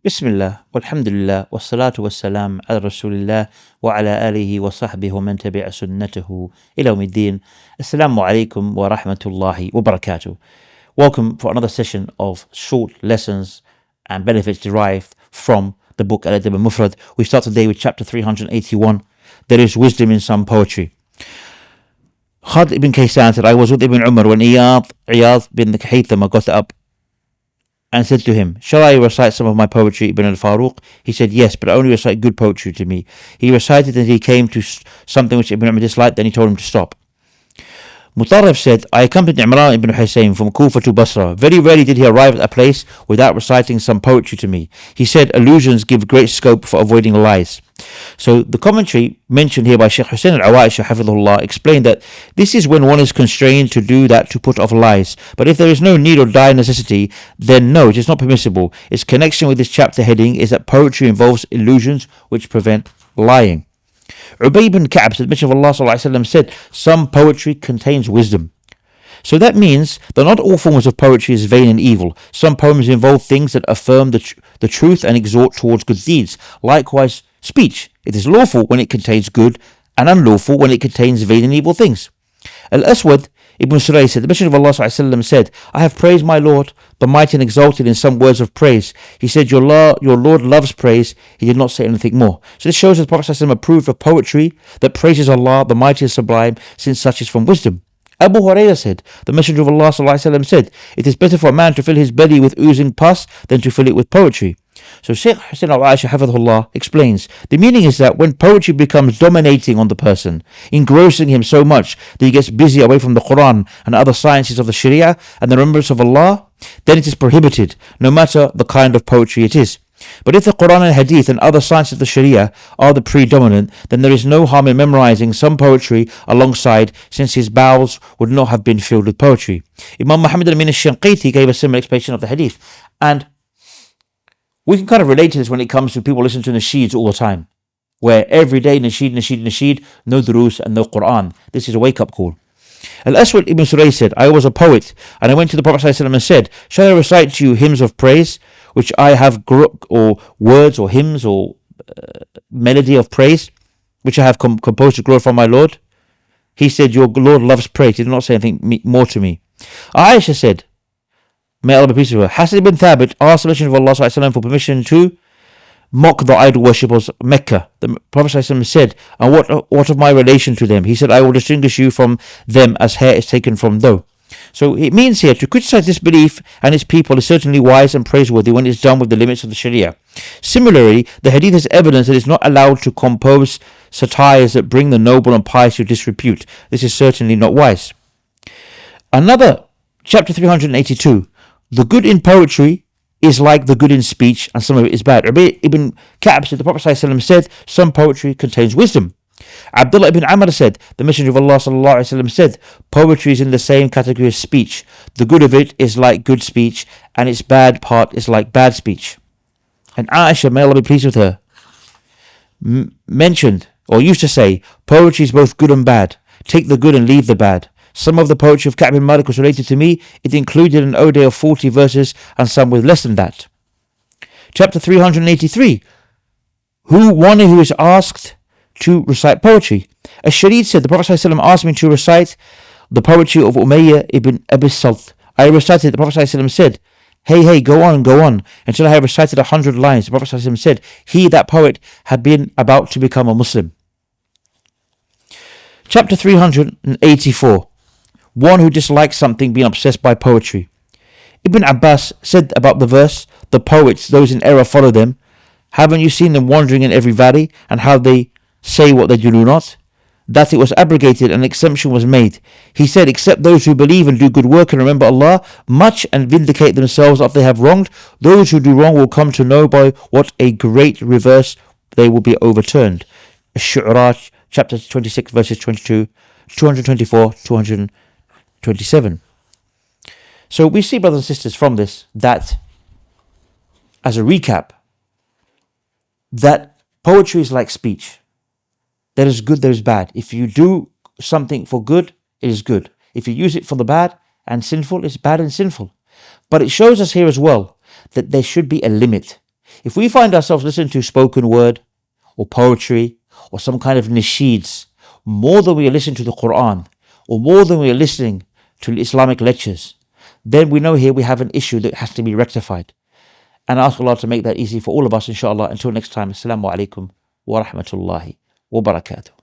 Bismillah, walhamdulillah, wassalatu wassalam ala rasulillah wa ala alihi wa sahbihi wa man tabi'a sunnatahu ila yawmiddin. Assalamu alaikum wa rahmatullahi wa barakatuh. Welcome for another session of short lessons and benefits derived from the book Adab and Mufrad. We start today with chapter 381. There is wisdom in some poetry. Khalid ibn Kaysan said, I was with Ibn Umar when Iyad bin Haytham got up and said to him, shall I recite some of my poetry, Ibn al-Faruq? He said, yes, but only recite good poetry to me. He recited until he came to something which Ibn Umar disliked, then he told him to stop. Mutarrif said, I accompanied Imran ibn Hussein from Kufa to Basra. Very rarely did he arrive at a place without reciting some poetry to me. He said, allusions give great scope for avoiding lies. So the commentary mentioned here by Shaykh Hussein al-Awaish hafidhullah explained that this is when one is constrained to do that to put off lies. But if there is no need or dire necessity, then no, it is not permissible. Its connection with this chapter heading is that poetry involves illusions which prevent lying. Ubay ibn Ka'b, the Messenger of Allah ﷺ, said, some poetry contains wisdom. So that means that not all forms of poetry is vain and evil. Some poems involve things that affirm the truth and exhort towards good deeds. Likewise, speech. It is lawful when it contains good and unlawful when it contains vain and evil things. Al-Aswad ibn Suray said, the Messenger of Allah ﷺ said, I have praised my Lord, the mighty and exalted, in some words of praise. He said, your Lord loves praise. He did not say anything more. So this shows that the Prophet ﷺ approved of poetry that praises Allah, the mighty and sublime, since such is from wisdom. Abu Hurairah said, the Messenger of Allah ﷺ said, it is better for a man to fill his belly with oozing pus than to fill it with poetry. So Shaykh Hussein al-Aish hafidhullah explains, the meaning is that when poetry becomes dominating on the person, engrossing him so much that he gets busy away from the Quran and other sciences of the Sharia and the remembrance of Allah, then it is prohibited, no matter the kind of poetry it is. But if the Quran and Hadith and other sciences of the Sharia are the predominant, then there is no harm in memorizing some poetry alongside, since his bowels would not have been filled with poetry. Imam Muhammad al-Amin al-Shanqiti gave a similar explanation of the Hadith, and we can kind of relate to this when it comes to people listening to nasheeds all the time, where every day nasheed, no durus and no Quran. This is a wake-up call. Al-Aswad ibn Suray said, I was a poet, and I went to the Prophet ﷺ and said, shall I recite to you hymns of praise, which I have, or words or hymns or melody of praise, which I have composed to glorify my Lord? He said, your Lord loves praise. He did not say anything more to me. Aisha said, may Allah be pleased with her, Hasan ibn Thabit asked the Messenger of Allah ﷺ for permission to mock the idol worshippers of Mecca. The Prophet ﷺ said, and what of my relation to them? He said, I will distinguish you from them as hair is taken from dough. So it means here to criticize this belief and its people is certainly wise and praiseworthy when it's done with the limits of the Sharia. Similarly, the Hadith is evidence that it's not allowed to compose satires that bring the noble and pious to disrepute. This is certainly not wise. Another, chapter 382, the good in poetry is like the good in speech, and some of it is bad. Ubay ibn Ka'b said, the Prophet ﷺ said, some poetry contains wisdom. Abdullah ibn Amr said, the Messenger of Allah ﷺ said, poetry is in the same category as speech. The good of it is like good speech, and its bad part is like bad speech. And Aisha, may Allah be pleased with her, mentioned, or used to say, poetry is both good and bad. Take the good and leave the bad. Some of the poetry of Ka'b bin Malik was related to me. It included an ode of 40 verses and some with less than that. Chapter 383. One who is asked to recite poetry. Ash-Sharid said, the Prophet ﷺ asked me to recite the poetry of Umayyah ibn Abi Salt. I recited, the Prophet ﷺ said, hey, go on, until I have recited 100 lines. The Prophet ﷺ said, that poet had been about to become a Muslim. Chapter 384. One who dislikes something being obsessed by poetry. Ibn Abbas said about the verse, the poets, those in error follow them. Haven't you seen them wandering in every valley, and how they say what they do not? That it was abrogated and an exemption was made. He said, except those who believe and do good work and remember Allah much and vindicate themselves after they have wronged, those who do wrong will come to know by what a great reverse they will be overturned. Ash-Shu'ara, chapter 26, verses 22, 224, 227. So we see, brothers and sisters, from this that, as a recap, that poetry is like speech. There is good, there is bad. If you do something for good, it is good. If you use it for the bad and sinful, it's bad and sinful. But it shows us here as well that there should be a limit. If we find ourselves listening to spoken word or poetry or some kind of nasheeds more than we are listening to the Quran or more than we are listening to Islamic lectures, then we know here we have an issue that has to be rectified. And I ask Allah to make that easy for all of us, inshallah. Until next time, Assalamu alaikum wa rahmatullahi wa barakatuh.